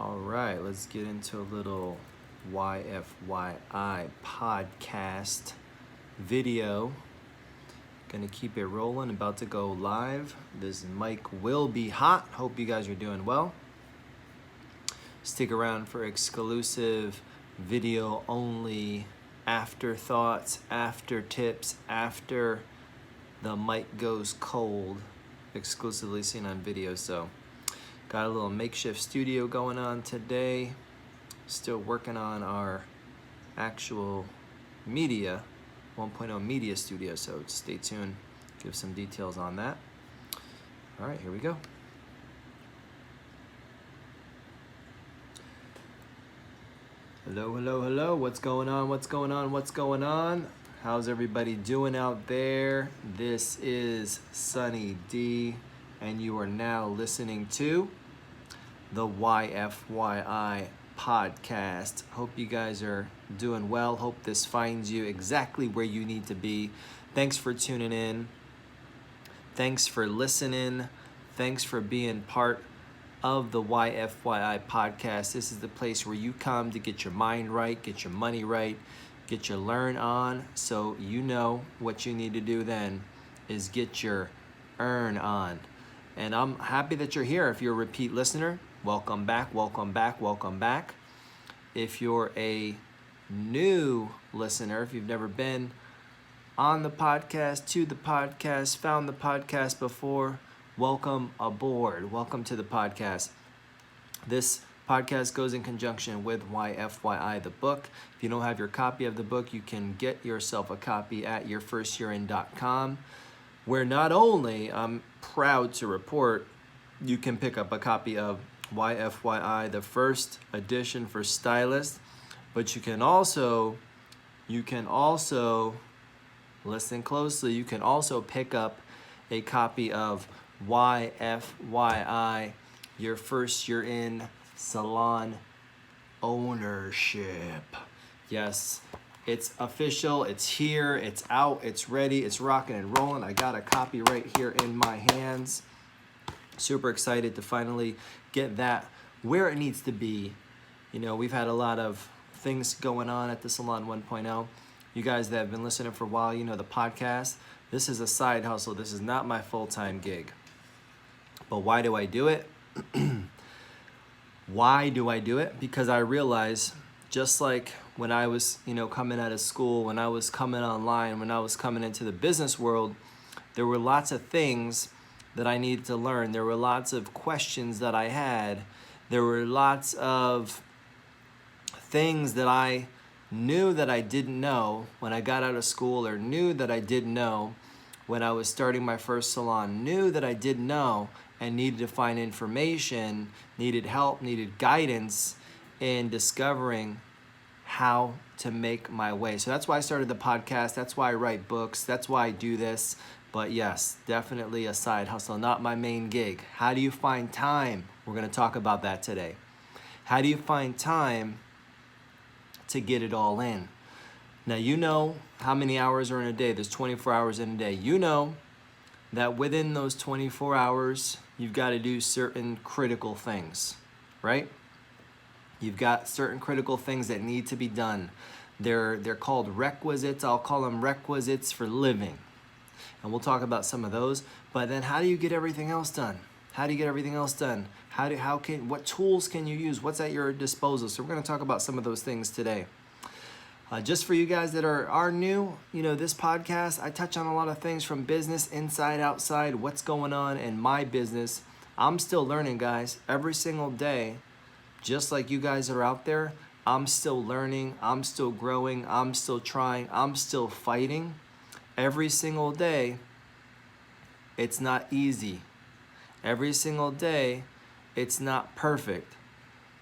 All right, let's get into a little YFYI podcast video. Gonna keep it rolling, about to go live. This mic will be hot. Hope you guys are doing well. Stick around for exclusive video only afterthoughts, after tips, after the mic goes cold, exclusively seen on video. So got a little makeshift studio going on today. Still working on our actual media, 1.0 media studio, so stay tuned, give some details on that. All right, here we go. Hello, hello, hello. What's going on? What's going on? What's going on? How's everybody doing out there? This is Sunny D, and you are now listening to the YFYI podcast. Hope you guys are doing well. Hope this finds you exactly where you need to be. Thanks for tuning in. Thanks for listening. Thanks for being part of the YFYI podcast. This is the place where you come to get your mind right, get your money right, get your learn on, so you know what you need to do then is get your earn on. And I'm happy that you're here. If you're a repeat listener, welcome back, welcome back, welcome back. If you're a new listener, if you've never been on the podcast, to the podcast, found the podcast before, welcome aboard. Welcome to the podcast. This podcast goes in conjunction with YFYI, the book. If you don't have your copy of the book, you can get yourself a copy at yourfirstyearin.com, where not only I'm proud to report you can pick up a copy of YFYI, the first edition for stylists, but you can also listen closely, you can also pick up a copy of YFYI, Your First Year in Salon Ownership. Yes, it's official, it's here, it's out, it's ready, it's rocking and rolling. I got a copy right here in my hands. Super excited to finally get that where it needs to be. You know, we've had a lot of things going on at the Salon 1.0. You guys that have been listening for a while, you know the podcast. This is a side hustle. This is not my full-time gig. But why do I do it? Why do I do it? Because I realize, just like when I was, coming out of school, when I was coming online, when I was coming into the business world, there were lots of things that I needed to learn. There were lots of questions that I had. There were lots of things that I knew that I didn't know when I got out of school, or knew that I didn't know when I was starting my first salon, knew that I didn't know and needed to find information, needed help, needed guidance in discovering how to make my way. So that's why I started the podcast. That's why I write books. That's why I do this. But yes, definitely a side hustle, not my main gig. How do you find time? We're going to talk about that today. How do you find time to get it all in? Now, you know how many hours are in a day. There's 24 hours in a day. You know that within those 24 hours, you've got to do certain critical things, right? You've got certain critical things that need to be done. They're called requisites. I'll call them requisites for living. And we'll talk about some of those. But then how do you get everything else done? How do you get everything else done? What tools can you use? What's at your disposal? So we're going to talk about some of those things today. Just for you guys that are new, this podcast, I touch on a lot of things from business, inside, outside, what's going on in my business. I'm still learning, guys, every single day. Just like you guys are out there, I'm still learning, I'm still growing, I'm still trying, I'm still fighting. Every single day, it's not easy. Every single day, it's not perfect.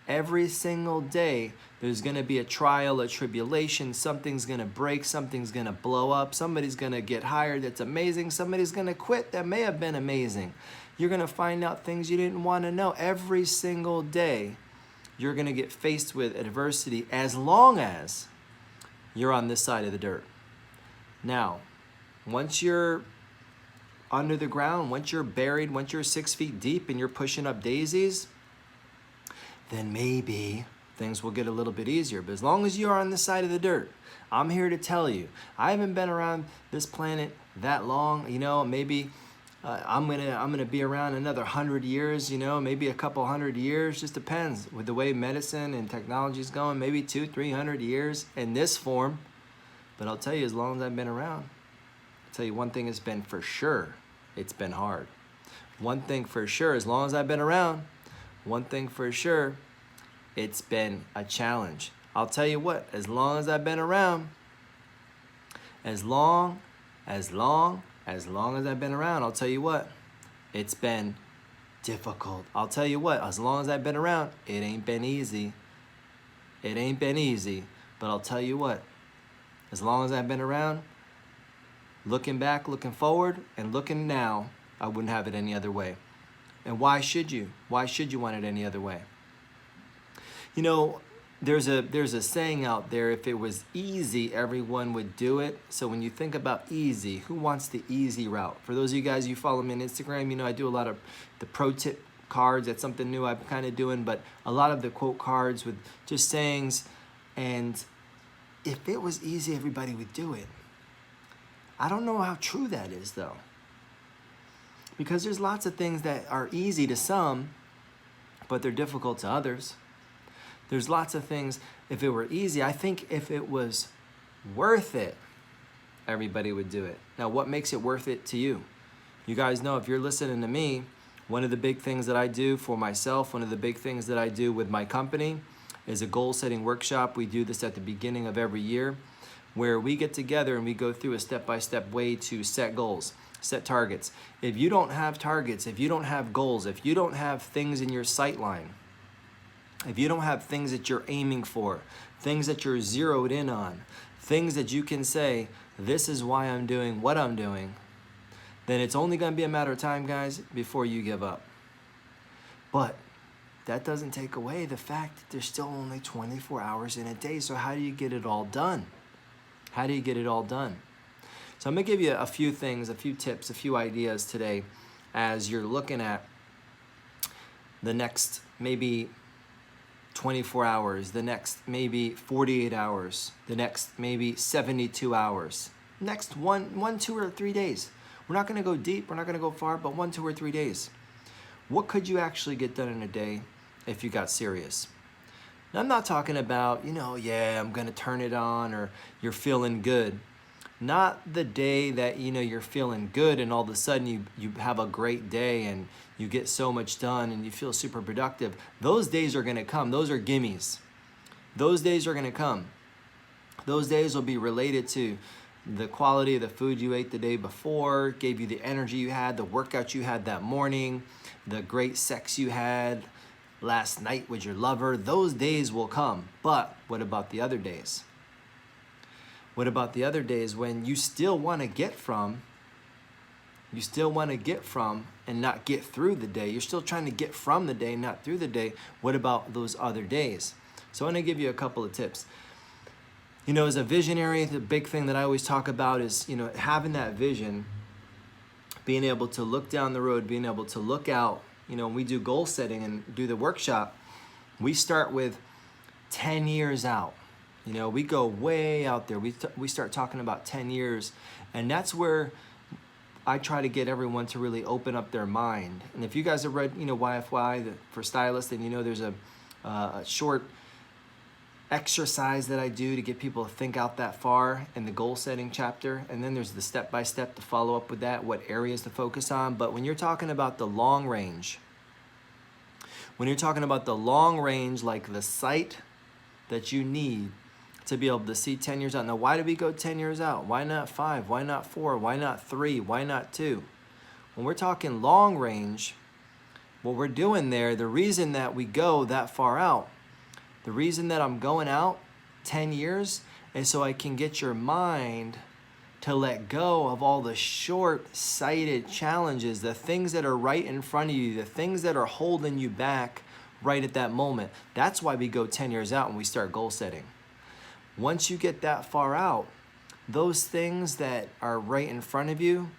Every single day, there's going to be a trial, a tribulation. Something's going to break. Something's going to blow up. Somebody's going to get hired that's amazing. Somebody's going to quit that may have been amazing. You're going to find out things you didn't want to know. Every single day, you're going to get faced with adversity as long as you're on this side of the dirt. Now, once you're under the ground, once you're buried, once you're 6 feet deep and you're pushing up daisies, then maybe things will get a little bit easier. But as long as you're on this side of the dirt, I'm here to tell you, I haven't been around this planet that long. Maybe I'm gonna be around another 100 years. Maybe a couple 100 years. Just depends with the way medicine and technology is going. Maybe 200-300 years in this form. But I'll tell you, as long as I've been around, I'll tell you one thing has been for sure, it's been hard. One thing for sure, as long as I've been around, one thing for sure, it's been a challenge. I'll tell you what, as long as I've been around, as long as I've been around, I'll tell you what, it's been difficult. I'll tell you what, as long as I've been around, it ain't been easy. It ain't been easy, but I'll tell you what, as long as I've been around, looking back, looking forward, and looking now, I wouldn't have it any other way. And why should you? Why should you want it any other way? There's a saying out there, if it was easy, everyone would do it. So when you think about easy, who wants the easy route? For those of you guys, you follow me on Instagram, I do a lot of the pro tip cards. That's something new I'm kind of doing, but a lot of the quote cards with just sayings. And if it was easy, everybody would do it. I don't know how true that is, though. Because there's lots of things that are easy to some, but they're difficult to others. There's lots of things, if it were easy, I think if it was worth it, everybody would do it. Now, what makes it worth it to you? You guys know, if you're listening to me, one of the big things that I do for myself, one of the big things that I do with my company is a goal-setting workshop. We do this at the beginning of every year, where we get together and we go through a step-by-step way to set goals, set targets. If you don't have targets, if you don't have goals, if you don't have things in your sight line, if you don't have things that you're aiming for, things that you're zeroed in on, things that you can say, this is why I'm doing what I'm doing, then it's only going to be a matter of time, guys, before you give up. But that doesn't take away the fact that there's still only 24 hours in a day. So how do you get it all done? How do you get it all done? So I'm going to give you a few things, a few tips, a few ideas today as you're looking at the next maybe 24 hours, the next maybe 48 hours, the next maybe 72 hours, next one, 2, or 3 days. We're not going to go deep, we're not going to go far, but 1, 2, or 3 days. What could you actually get done in a day if you got serious? Now, I'm not talking about, I'm going to turn it on, or you're feeling good. Not the day that, you're feeling good and all of a sudden you have a great day and you get so much done and you feel super productive. Those days are going to come. Those are gimmies. Those days are going to come. Those days will be related to the quality of the food you ate the day before, gave you the energy you had, the workout you had that morning, the great sex you had last night with your lover. Those days will come. But what about the other days? What about the other days when you still want to get from and not get through the day? You're still trying to get from the day, not through the day. What about those other days? So I'm going to give you a couple of tips. As a visionary, the big thing that I always talk about is, having that vision, being able to look down the road, being able to look out. When we do goal setting and do the workshop, we start with 10 years out. We go way out there. We start talking about 10 years, and that's where I try to get everyone to really open up their mind. And if you guys have read, YFY for stylists, then there's a short exercise that I do to get people to think out that far in the goal setting chapter. And then there's the step-by-step to follow up with that, what areas to focus on. But when you're talking about the long range, like the sight that you need to be able to see 10 years out. Now, why do we go 10 years out? Why not 5? Why not 4? Why not 3? Why not 2? When we're talking long range, what we're doing there, the reason that we go that far out, the reason that I'm going out 10 years is so I can get your mind to let go of all the short-sighted challenges, the things that are right in front of you, the things that are holding you back right at that moment. That's why we go 10 years out and we start goal setting. Once you get that far out, those things that are right in front of you,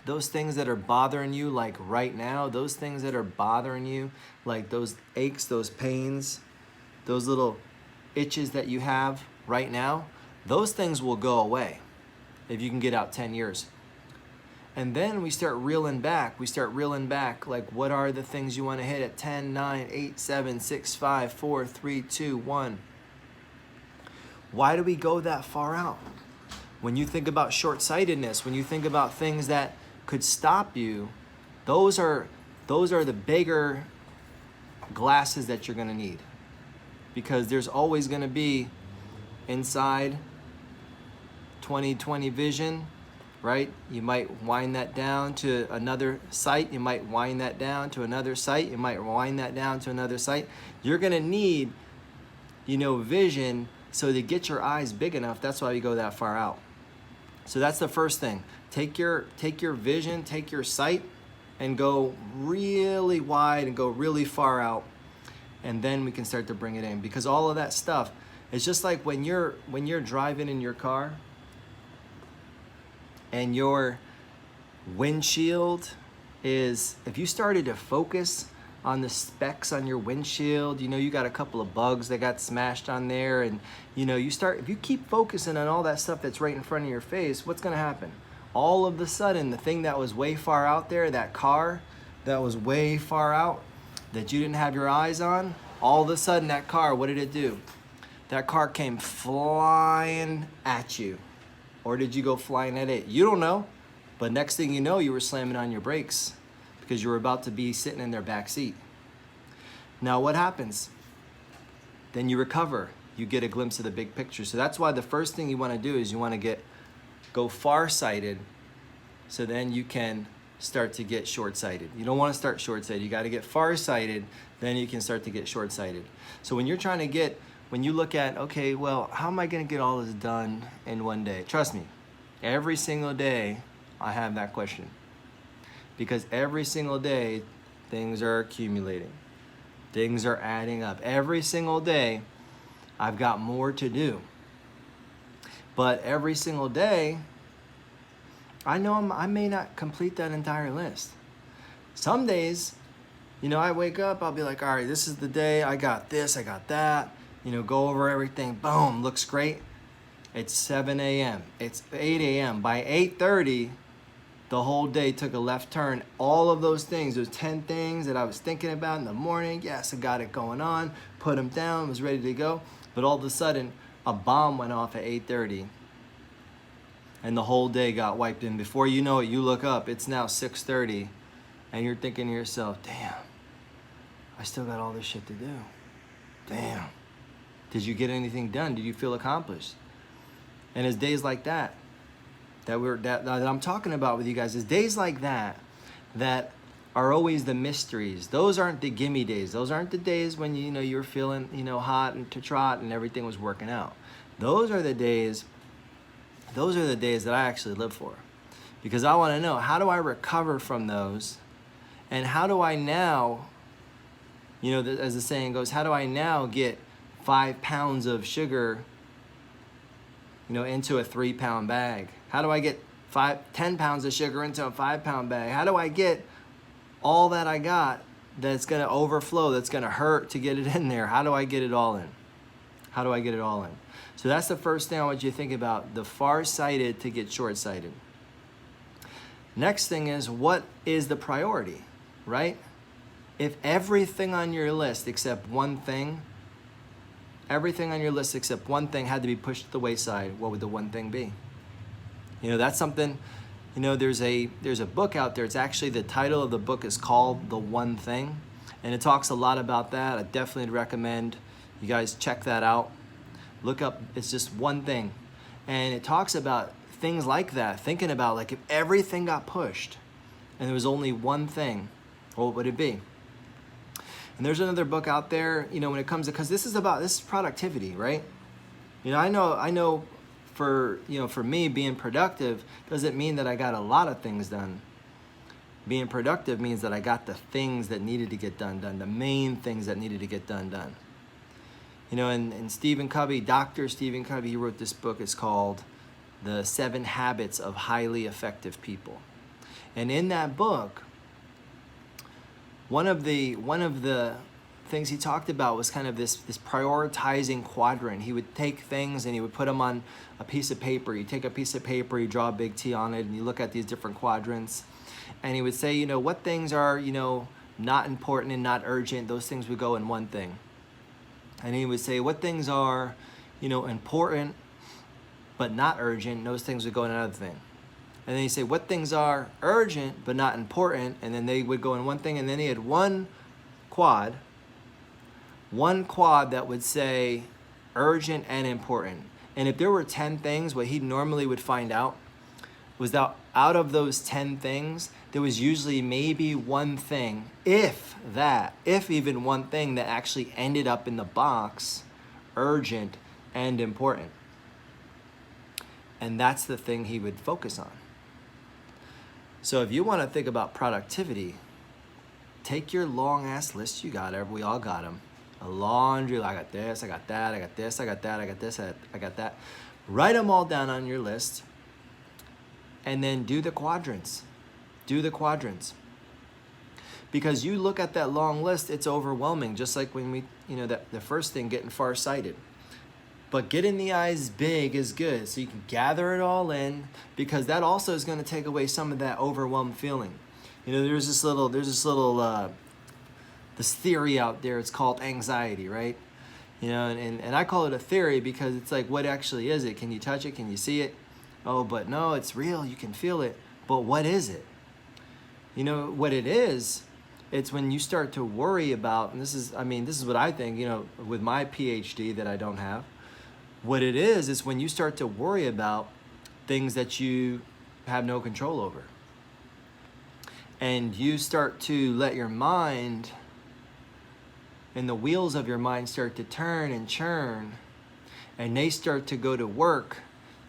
those things that are bothering you, like right now, those things that are bothering you, like those aches, those pains, those little itches that you have right now, those things will go away if you can get out 10 years. And then we start reeling back. Like, what are the things you want to hit at 10, 9, 8, 7, 6, 5, 4, 3, 2, 1? Why do we go that far out? When you think about short-sightedness, when you think about things that could stop you, those are the bigger glasses that you're going to need. Because there's always going to be inside 20/20 vision, right? You might wind that down to another sight. You might wind that down to another sight. You might wind that down to another sight. You're going to need, vision, so to get your eyes big enough. That's why we go that far out. So that's the first thing. Take your vision, take your sight, and go really wide and go really far out. And then we can start to bring it in. Because all of that stuff, it's just like when you're driving in your car and your windshield is, if you started to focus on the specks on your windshield, you got a couple of bugs that got smashed on there, and if you keep focusing on all that stuff that's right in front of your face, what's going to happen? All of a sudden, the thing that was way far out there, that car that was way far out, that you didn't have your eyes on, all of a sudden that car, what did it do? That car came flying at you. Or did you go flying at it? You don't know. But next thing you know, you were slamming on your brakes because you were about to be sitting in their back seat. Now what happens? Then you recover. You get a glimpse of the big picture. So that's why the first thing you want to do is you want to go far-sighted, so then you can start to get short-sighted. You don't want to start short-sighted. You got to get far-sighted, then you can start to get short-sighted. So when you're trying to when you look at, okay, well, how am I going to get all this done in one day? Trust me, every single day I have that question. Because every single day, things are accumulating. Things are adding up. Every single day, I've got more to do. But every single day, I know I may not complete that entire list. Some days, I wake up, I'll be like, all right, this is the day, I got this, I got that. Go over everything, boom, looks great. It's 7 a.m., it's 8 a.m. By 8:30, the whole day took a left turn. All of those things, those 10 things that I was thinking about in the morning, yes, I got it going on, put them down, was ready to go. But all of a sudden, a bomb went off at 8:30 and the whole day got wiped. And before you know it, you look up, it's now 6:30 and you're thinking to yourself, damn, I still got all this shit to do. Damn. Did you get anything done? Did you feel accomplished? And it's days like that that I'm talking about with you guys, is days like that are always the mysteries. Those aren't the gimme days. Those aren't the days when you're feeling hot and to trot and everything was working out. Those are the days that I actually live for, because I want to know, how do I recover from those, and how do I now, as the saying goes, how do I now get 5 pounds of sugar into a 3-pound bag? How do I get 10 pounds of sugar into a 5-pound bag? How do I get all that I got that's going to overflow, that's going to hurt to get it in there? How do I get it all in? How do I get it all in? So that's the first thing I want you to think about, the far-sighted to get short-sighted. Next thing is, what is the priority, right? If everything on your list except one thing, had to be pushed to the wayside, what would the one thing be? That's something, there's a book out there. It's actually, the title of the book is called The One Thing, and it talks a lot about that. I definitely recommend you guys check that out. Look up, it's just one thing. And it talks about things like that, thinking about, like, if everything got pushed and there was only one thing, what would it be? And there's another book out there, when it comes to, because this is productivity, right? I know for me, being productive doesn't mean that I got a lot of things done. Being productive means that I got the things that needed to get done, the main things that needed to get done. And Stephen Covey, Dr. Stephen Covey, he wrote this book. It's called The 7 Habits of Highly Effective People. And in that book, one of the things he talked about was kind of this prioritizing quadrant. He would take things and he would put them on a piece of paper. You take a piece of paper, you draw a big T on it, and you look at these different quadrants. And he would say, what things are, not important and not urgent, those things would go in one thing. And he would say what things are, important but not urgent, those things would go in another thing. And then he'd say what things are urgent but not important, and then they would go in one thing. And then he had one quad that would say urgent and important. And if there were 10 things, what he normally would find out was that out of those 10 things, there was usually maybe one thing, if even one thing, that actually ended up in the box urgent and important. And that's the thing he would focus on. So if you want to think about productivity, take your long ass list you got, we all got them. A laundry, I got this, I got that, I got this, I got that, I got this, I got that. Write them all down on your list and then do the quadrants. Because you look at that long list, it's overwhelming. Just like when we, the first thing, getting farsighted. But getting the eyes big is good, so you can gather it all in, because that also is going to take away some of that overwhelmed feeling. There's this theory out there. It's called anxiety, right? And I call it a theory because it's like, what actually is it? Can you touch it? Can you see it? Oh, but no, it's real. You can feel it. But what is it? What it is, it's when you start to worry about, and this is what I think, with my PhD that I don't have. What it is when you start to worry about things that you have no control over. And you start to let your mind, and the wheels of your mind start to turn and churn, and they start to go to work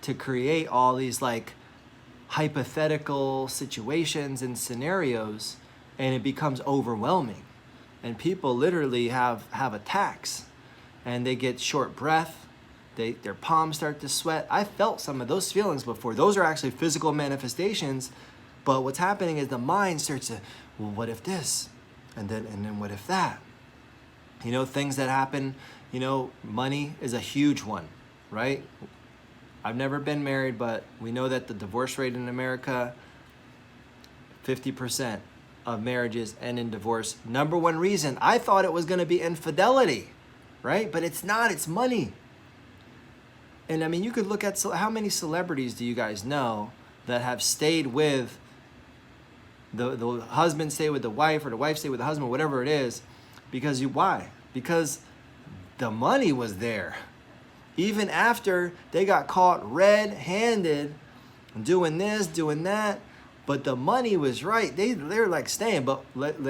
to create all these hypothetical situations and scenarios, and it becomes overwhelming. And people literally have attacks, and they get short breath. Their palms start to sweat. I felt some of those feelings before. Those are actually physical manifestations. But what's happening is the mind starts to, well, what if this? And then what if that? Things that happen, money is a huge one, right? I've never been married, but we know that the divorce rate in America, 50% of marriages end in divorce. Number one reason, I thought it was going to be infidelity, right? But it's not, it's money. And you could look at how many celebrities do you guys know that have stayed with the husband, stay with the wife, or the wife stay with the husband, whatever it is, why? Because the money was there. Even after they got caught red-handed doing this, doing that, but the money was right. They're staying. But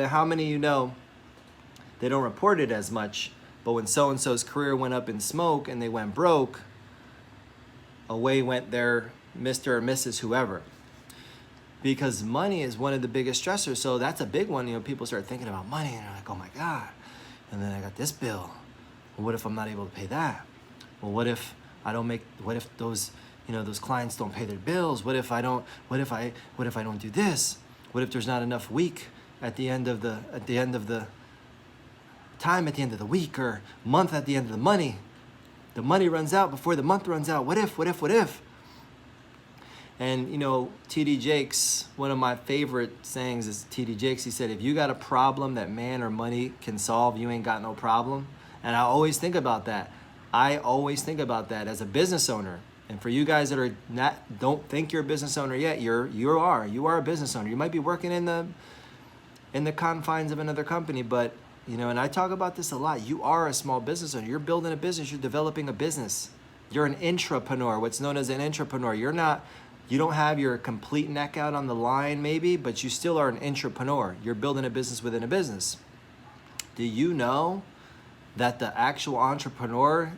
how many they don't report it as much, but when so-and-so's career went up in smoke and they went broke, away went their Mr. or Mrs. whoever. Because money is one of the biggest stressors. So that's a big one. People start thinking about money and they're like, oh my God. And then I got this bill. Well, what if I'm not able to pay that? Well, what if those clients don't pay their bills? What if I don't do this? What if there's not enough week at the end of the time, at the end of the week, or month at the end of the money? The money runs out before the month runs out. What if? And T.D. Jakes, one of my favorite sayings is T.D. Jakes. He said, if you got a problem that man or money can solve, you ain't got no problem. And I always think about that. As a business owner. And for you guys that don't think you're a business owner yet, you are a business owner. You might be working in the confines of another company, but and I talk about this a lot. You are a small business owner. You're building a business. You're developing a business. You're an intrapreneur, what's known as an intrapreneur. You don't have your complete neck out on the line maybe, but you still are an intrapreneur. You're building a business within a business. Do you know that the actual entrepreneur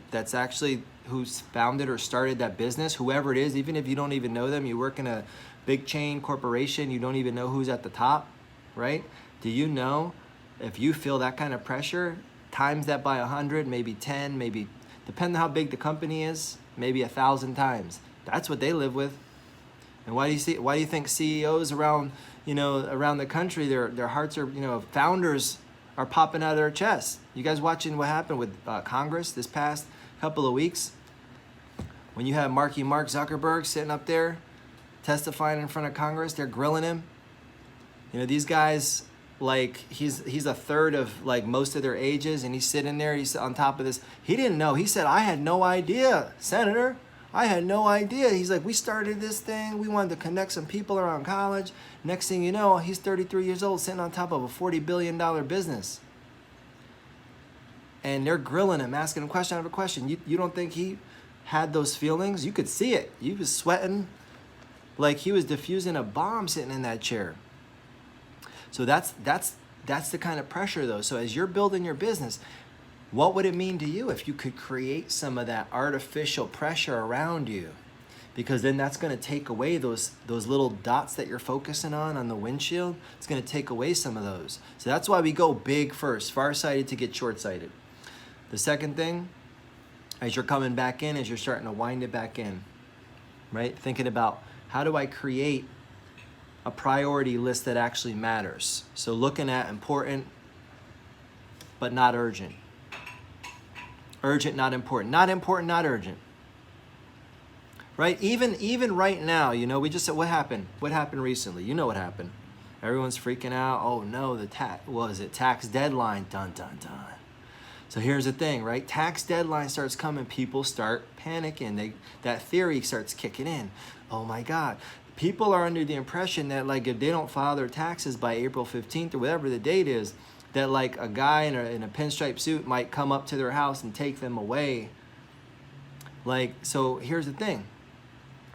who's founded or started that business, whoever it is, even if you don't even know them, you work in a big chain corporation, you don't even know who's at the top, right? Do you know if you feel that kind of pressure, times that by 100, maybe 10, maybe, depending on how big the company is, maybe 1,000 times. That's what they live with. And why do you think CEOs around, around the country, their hearts are, founders are popping out of their chests. You guys watching what happened with Congress this past couple of weeks? When you have Mark Zuckerberg sitting up there testifying in front of Congress, they're grilling him. These guys, like, he's a third of like most of their ages, and he's sitting there, he's on top of this. He didn't know. He said, "I had no idea, Senator. I had no idea." He's like, "We started this thing. We wanted to connect some people around college." Next thing you know, he's 33 years old, sitting on top of a $40 billion business. And they're grilling him, asking him question after question. You don't think he had those feelings? You could see it. He was sweating like he was diffusing a bomb sitting in that chair. So that's the kind of pressure, though. So as you're building your business, what would it mean to you if you could create some of that artificial pressure around you? Because then that's going to take away those little dots that you're focusing on the windshield. It's going to take away some of those. So that's why we go big first, far-sighted to get short-sighted. The second thing, as you're coming back in, as you're starting to wind it back in, right? Thinking about, how do I create a priority list that actually matters? So looking at important, but not urgent. Urgent, not important. Not important, not urgent. Right? Even right now, we just said, what happened? What happened recently? You know what happened. Everyone's freaking out. Oh no, tax deadline. Dun, dun, dun. So here's the thing, right? Tax deadline starts coming, people start panicking. That theory starts kicking in. Oh my God. People are under the impression that, like, if they don't file their taxes by April 15th or whatever the date is, that like a guy in a pinstripe suit might come up to their house and take them away. Like, so here's the thing.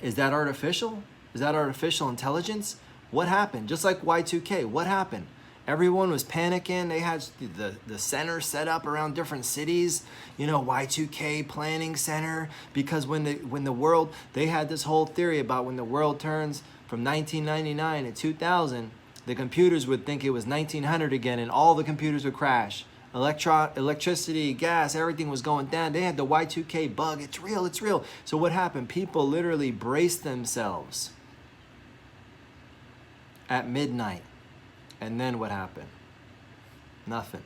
Is that artificial? Is that artificial intelligence? What happened? Just like Y2K, what happened? Everyone was panicking. They had the center set up around different cities, Y2K planning center, because when the world, they had this whole theory about when the world turns from 1999 to 2000, the computers would think it was 1900 again, and all the computers would crash. Electricity, gas, everything was going down. They had the Y2K bug. It's real, it's real. So what happened? People literally braced themselves at midnight. And then what happened? Nothing.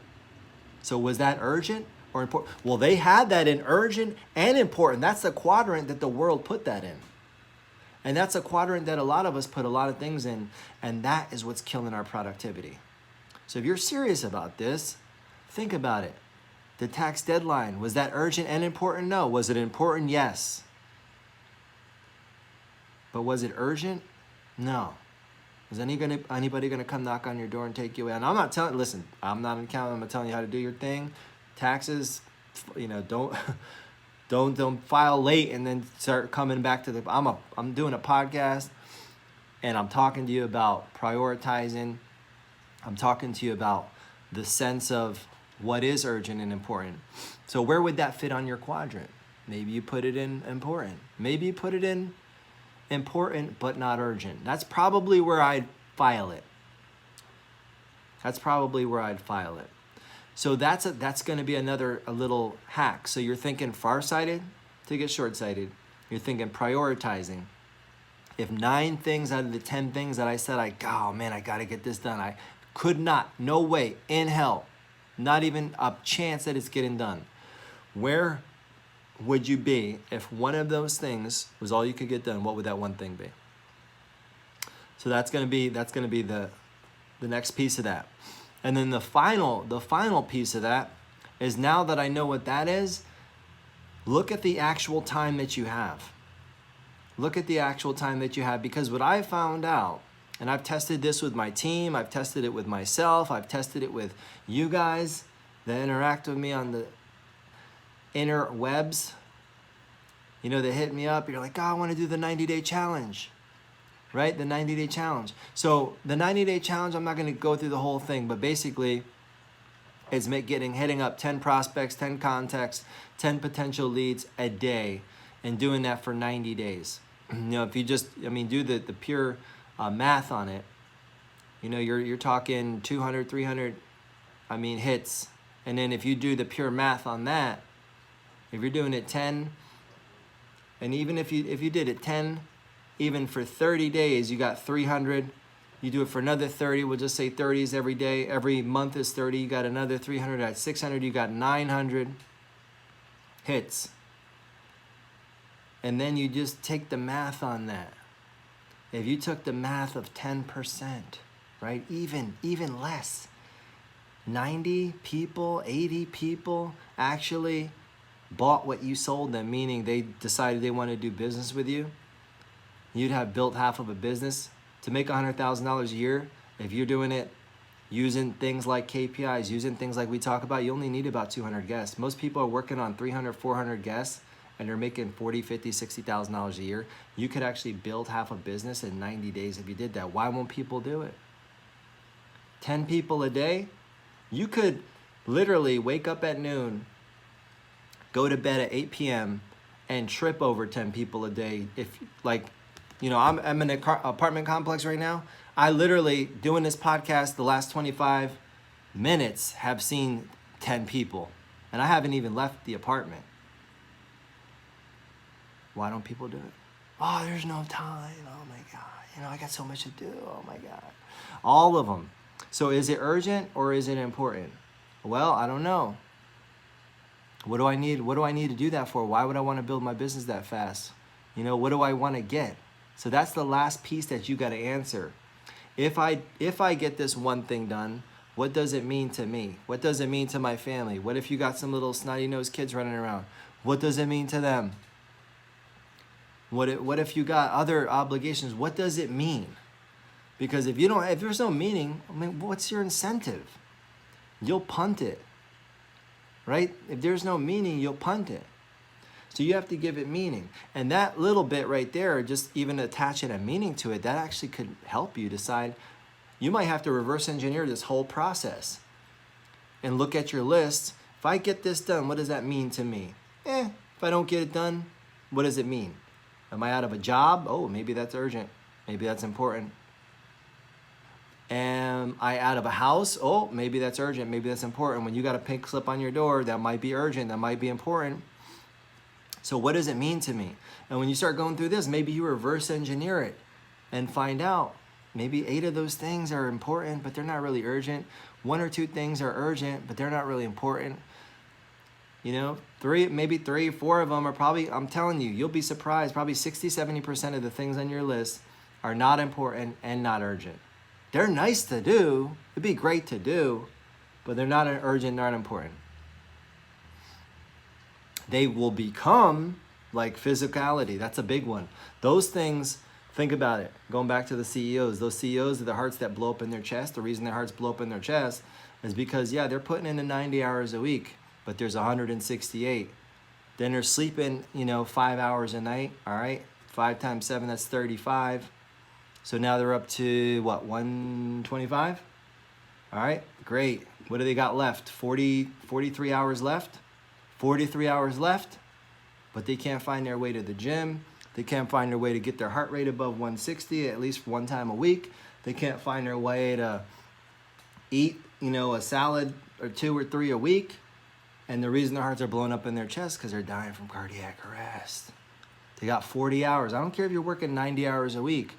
So was that urgent or important? Well, they had that in urgent and important. That's the quadrant that the world put that in. And that's a quadrant that a lot of us put a lot of things in, and that is what's killing our productivity. So if you're serious about this, think about it. The tax deadline, was that urgent and important? No. Was it important? Yes. But was it urgent? No. Is anybody gonna come knock on your door and take you away? And I'm not telling. Listen, I'm not an accountant. I'm telling you how to do your thing. Taxes, don't file late and then start coming back to the. I'm doing a podcast, and I'm talking to you about prioritizing. I'm talking to you about the sense of what is urgent and important. So where would that fit on your quadrant? Maybe you put it in important. Maybe you put it in important but not urgent. That's probably where I'd file it. So that's going to be a little hack. So you're thinking farsighted to get short-sighted. You're thinking prioritizing. If 9 things out of the 10 things that I said, I got to get this done. I could not, no way, in hell, not even a chance that it's getting done. Where would you be if one of those things was all you could get done? What would that one thing be? So that's going to be the next piece of that. And then the final piece of that is, now that I know what that is, look at the actual time that you have. Look at the actual time that you have, because what I found out, and I've tested this with my team, I've tested it with myself, I've tested it with you guys that interact with me on the interwebs. They hit me up. You're like, I want to do the 90-day challenge, right? The 90-day challenge. So the 90-day challenge, I'm not going to go through the whole thing, but basically it's hitting up 10 prospects, 10 contacts, 10 potential leads a day, and doing that for 90 days. If you just, do the pure math on it, you're talking 200, 300, hits. And then if you do the pure math on that, if you're doing it 10, and even if you did it 10, even for 30 days, you got 300 You do it for another 30. We'll just say 30s every day. Every month is 30. You got another 300. At 600, you got 900 hits. And then you just take the math on that. If you took the math of 10%, right? Even less. 90 people, 80 people actually bought what you sold them, meaning they decided they want to do business with you. You'd have built half of a business. To make $100,000 a year, if you're doing it using things like KPIs, using things like we talk about, you only need about 200 guests. Most people are working on 300, 400 guests, and they're making $40,000, $50,000, $60,000 a year. You could actually build half a business in 90 days if you did that. Why won't people do it? 10 people a day, you could literally wake up at noon, go to bed at 8 p.m., and trip over 10 people a day. If, like, you know, I'm in an apartment complex right now. I literally, doing this podcast, the last 25 minutes, have seen 10 people. And I haven't even left the apartment. Why don't people do it? Oh, there's no time. Oh my God. You know, I got so much to do. Oh my God. All of them. So is it urgent or is it important? Well, I don't know. What do I need? What do I need to do that for? Why would I want to build my business that fast? You know, what do I want to get? So that's the last piece that you got to answer. If I get this one thing done, what does it mean to me? What does it mean to my family? What if you got some little snotty-nosed kids running around? What does it mean to them? What if you got other obligations? What does it mean? Because if there's no meaning, I mean, what's your incentive? You'll punt it, right? If there's no meaning, you'll punt it. So you have to give it meaning. And that little bit right there, just even attaching a meaning to it, that actually could help you decide. You might have to reverse engineer this whole process and look at your list. If I get this done, what does that mean to me? If I don't get it done, what does it mean? Am I out of a job? Oh, maybe that's urgent. Maybe that's important. Am I out of a house? Oh, maybe that's urgent. Maybe that's important. When you got a pink slip on your door, that might be urgent. That might be important. So what does it mean to me? And when you start going through this, maybe you reverse engineer it and find out maybe 8 of those things are important, but they're not really urgent. 1 or 2 things are urgent, but they're not really important. You know, 3, 4 of them are probably, I'm telling you, you'll be surprised, probably 60, 70% of the things on your list are not important and not urgent. They're nice to do. It'd be great to do, but they're not urgent, not important. They will become like physicality. That's a big one. Those things, think about it. Going back to the CEOs, those CEOs are the hearts that blow up in their chest. The reason their hearts blow up in their chest is because, yeah, they're putting in the 90 hours a week, but there's 168. Then they're sleeping, 5 hours a night, all right? 5 times 7, that's 35. So now they're up to, 125? All right, great. What do they got left? 43 hours left? 43 hours left, but they can't find their way to the gym. They can't find their way to get their heart rate above 160 at least one time a week. They can't find their way to eat, a salad or 2 or 3 a week. And the reason their hearts are blowing up in their chest because they're dying from cardiac arrest. They got 40 hours. I don't care if you're working 90 hours a week,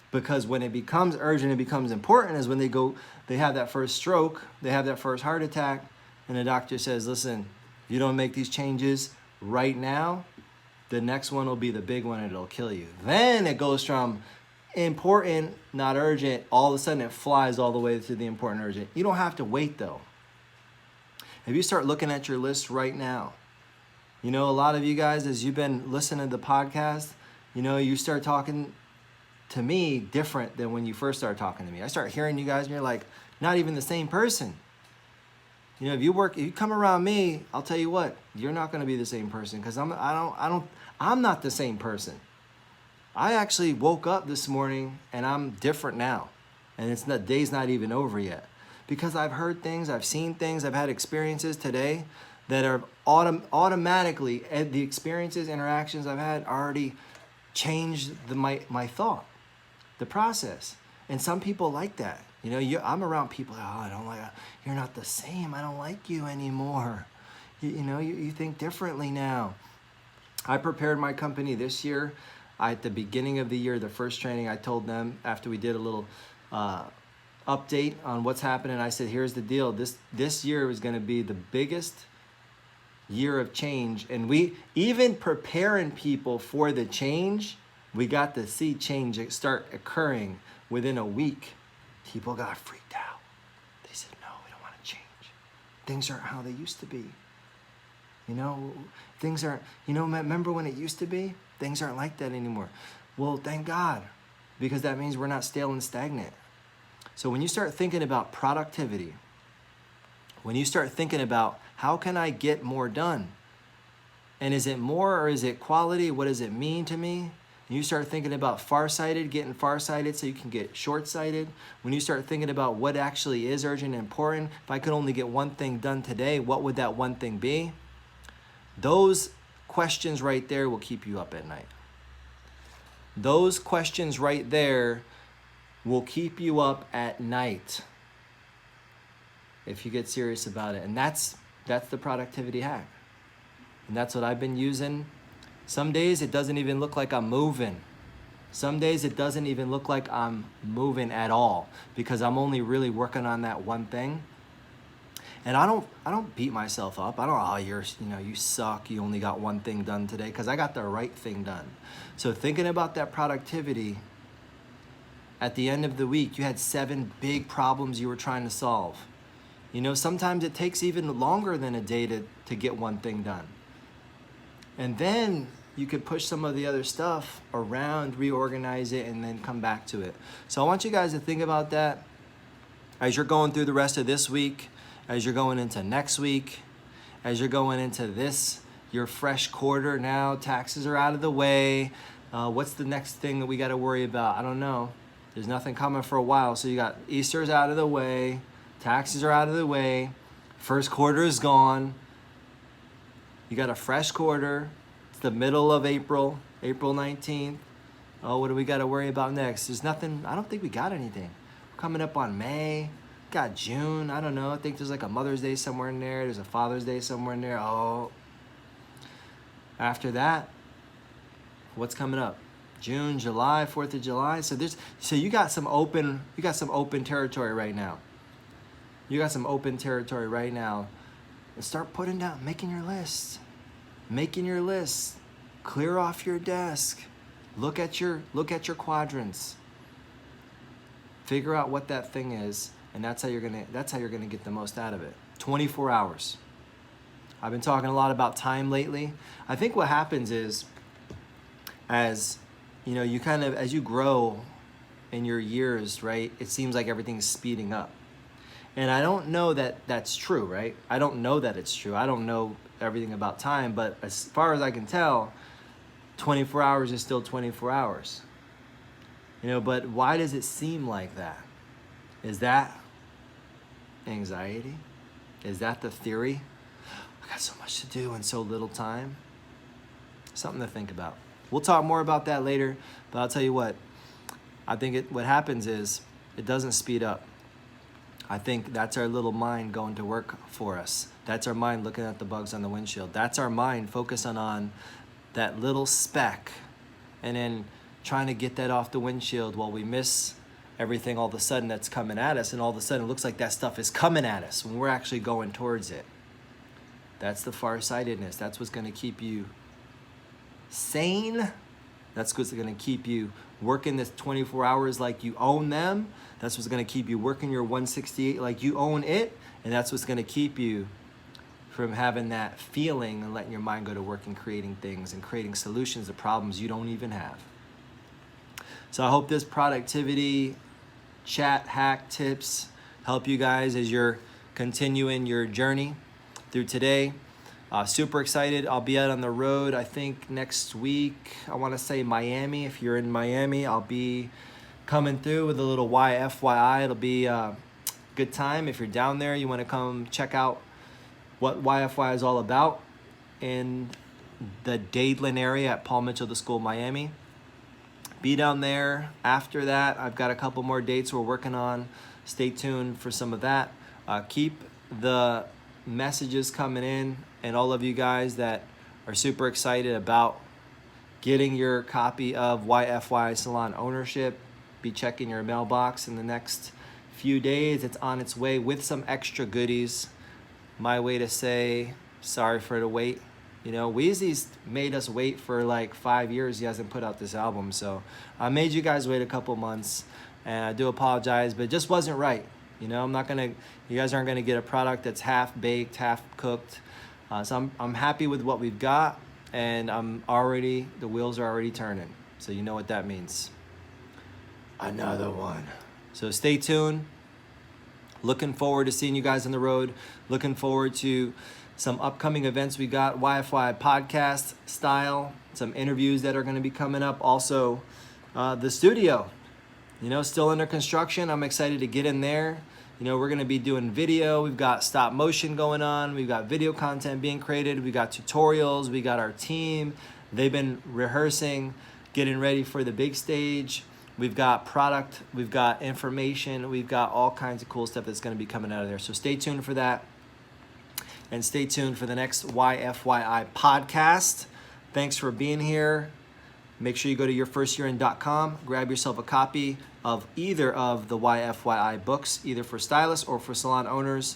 because when it becomes urgent, it becomes important is when they have that first stroke, they have that first heart attack, and the doctor says, listen, if you don't make these changes right now, the next one will be the big one and it'll kill you. Then it goes from important, not urgent, all of a sudden it flies all the way to the important, urgent. You don't have to wait though. If you start looking at your list right now, a lot of you guys, as you've been listening to the podcast, you start talking to me different than when you first started talking to me. I start hearing you guys and you're like, not even the same person. If you come around me, I'll tell you what, you're not going to be the same person because I'm not the same person. I actually woke up this morning and I'm different now. And the day's not even over yet. Because I've heard things, I've seen things, I've had experiences today that are automatically, the experiences, interactions I've had already changed my thought, the process. And some people like that. I'm around people, I don't like, you're not the same, I don't like you anymore. You think differently now. I prepared my company this year. At the beginning of the year, the first training, I told them after we did a little update on what's happening. I said, here's the deal. This year is going to be the biggest year of change, and we even preparing people for the change. We got to see change start occurring within a week. People got freaked out. They said, no, we don't want to change. Things aren't how they used to be. Things aren't, remember when it used to be? Things aren't like that anymore. Well, thank God, because that means we're not stale and stagnant. So when you start thinking about productivity, when you start thinking about how can I get more done? And is it more or is it quality? What does it mean to me? And you start thinking about farsighted, getting farsighted so you can get short-sighted. When you start thinking about what actually is urgent and important, if I could only get one thing done today, what would that one thing be? Those questions right there will keep you up at night. Those questions right there will keep you up at night if you get serious about it. And that's the productivity hack. And that's what I've been using. Some days it doesn't even look like I'm moving. Some days it doesn't even look like I'm moving at all because I'm only really working on that one thing. And I don't beat myself up. I don't, you suck, you only got one thing done today, because I got the right thing done. So thinking about that productivity, at the end of the week, you had 7 big problems you were trying to solve. Sometimes it takes even longer than a day to get one thing done. And then you could push some of the other stuff around, reorganize it, and then come back to it. So I want you guys to think about that as you're going through the rest of this week, as you're going into next week, as you're going into your fresh quarter now. Taxes are out of the way. What's the next thing that we got to worry about? I don't know. There's nothing coming for a while. So you got Easter's out of the way. Taxes are out of the way. First quarter is gone. You got a fresh quarter. It's the middle of April, April 19th. Oh, what do we got to worry about next? There's nothing. I don't think we got anything. We're coming up on May. Got June. I don't know. I think there's like a Mother's Day somewhere in there. There's a Father's Day somewhere in there. Oh. After that, what's coming up? June, July, 4th of July. So you got some open territory right now. You got some open territory right now. And start putting down, making your list. Making your list. Clear off your desk. Look at your quadrants. Figure out what that thing is, and that's how you're gonna get the most out of it. 24 hours. I've been talking a lot about time lately. I think what happens is, as you grow in your years, right? It seems like everything's speeding up. And I don't know that that's true, right? I don't know that it's true. I don't know everything about time, but as far as I can tell, 24 hours is still 24 hours. But why does it seem like that? Is that anxiety? Is that the theory? I got so much to do in so little time. Something to think about. We'll talk more about that later, but I'll tell you what. I think what happens is it doesn't speed up. I think that's our little mind going to work for us. That's our mind looking at the bugs on the windshield. That's our mind focusing on that little speck and then trying to get that off the windshield while we miss everything all of a sudden that's coming at us, and all of a sudden it looks like that stuff is coming at us when we're actually going towards it. That's the farsightedness. That's what's going to keep you sane. That's what's going to keep you working this 24 hours like you own them. That's what's going to keep you working your 168 like you own it. And that's what's going to keep you from having that feeling and letting your mind go to work and creating things and creating solutions to problems you don't even have. So I hope this productivity chat hack tips help you guys as you're continuing your journey through today. Super excited. I'll be out on the road, I think, next week. I want to say Miami. If you're in Miami, I'll be coming through with a little YFYI. It'll be a good time. If you're down there, you want to come check out what YFY is all about in the Dadeland area at Paul Mitchell The School, Miami. Be down there. After that, I've got a couple more dates we're working on. Stay tuned for some of that. Keep the messages coming in, and all of you guys that are super excited about getting your copy of YFY Salon Ownership, be checking your mailbox in the next few days. It's on its way with some extra goodies. My way to say sorry for the wait. You know, Weezy's made us wait for like 5 years. He hasn't put out this album. So I made you guys wait a couple months. And I do apologize, but it just wasn't right. You know, you guys aren't gonna get a product that's half baked, half cooked. So I'm happy with what we've got, and the wheels are already turning. So you know what that means. Another one. So stay tuned. Looking forward to seeing you guys on the road. Looking forward to some upcoming events we got, YFY podcast style, some interviews that are gonna be coming up. Also, the studio. You know, still under construction. I'm excited to get in there. You know, we're going to be doing video. We've got stop motion going on. We've got video content being created. We got tutorials. We got our team. They've been rehearsing, getting ready for the big stage. We've got product. We've got information. We've got all kinds of cool stuff that's going to be coming out of there. So stay tuned for that. And stay tuned for the next YFYI podcast. Thanks for being here. Make sure you go to yourfirstyearin.com, grab yourself a copy of either of the YFYI books, either for stylists or for salon owners,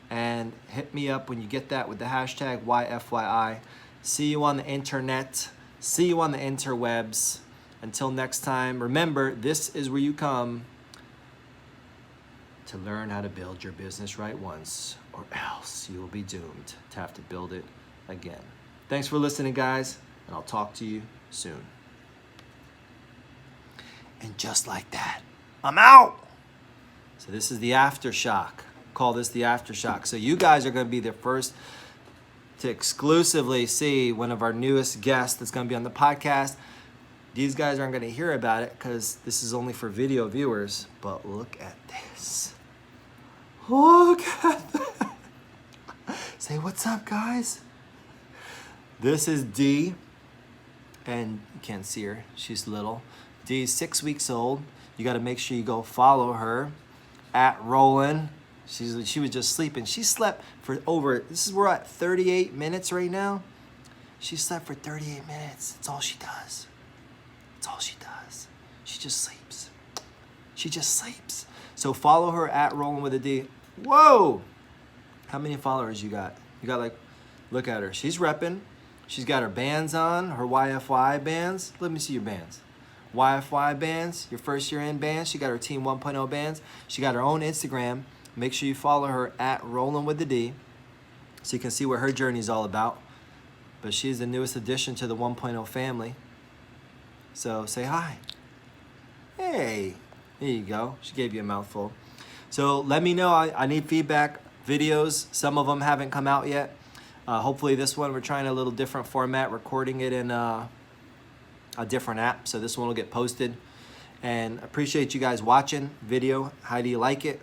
and hit me up when you get that with the hashtag YFYI. See you on the internet. See you on the interwebs. Until next time, remember, this is where you come to learn how to build your business right once, or else you will be doomed to have to build it again. Thanks for listening, guys, and I'll talk to you soon. And just like that, I'm out. So this is the aftershock. Call this the aftershock. So you guys are going to be the first to exclusively see one of our newest guests that's going to be on the podcast. These guys aren't going to hear about it because this is only for video viewers. But look at this. Look at that. Say what's up, guys. This is Dee. And you can't see her. She's little. Dee's 6 weeks old. You got to make sure you go follow her at Roland. She was just sleeping. She slept for we're at 38 minutes right now. She slept for 38 minutes. That's all she does. That's all she does. She just sleeps. She just sleeps. So follow her at Roland with a D. Whoa! How many followers you got? You got look at her. She's repping. She's got her bands on, her YFY bands. Let me see your bands. YFY bands, your first year in bands. She got her Team 1.0 bands. She got her own Instagram. Make sure you follow her at Roland with the D so you can see what her journey is all about. But she's the newest addition to the 1.0 family. So say hi. Hey, there you go. She gave you a mouthful. So let me know. I need feedback. Videos, some of them haven't come out yet. Hopefully this one, we're trying a little different format, recording it in a different app. So this one will get posted. And appreciate you guys watching video. How do you like it?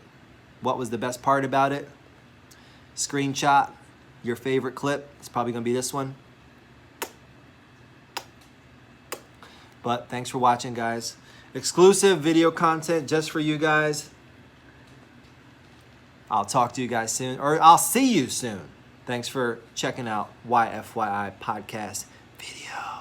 What was the best part about it? Screenshot your favorite clip. It's probably gonna be this one. But thanks for watching, guys. Exclusive video content just for you guys. I'll talk to you guys soon, or I'll see you soon. Thanks for checking out YFYI podcast video.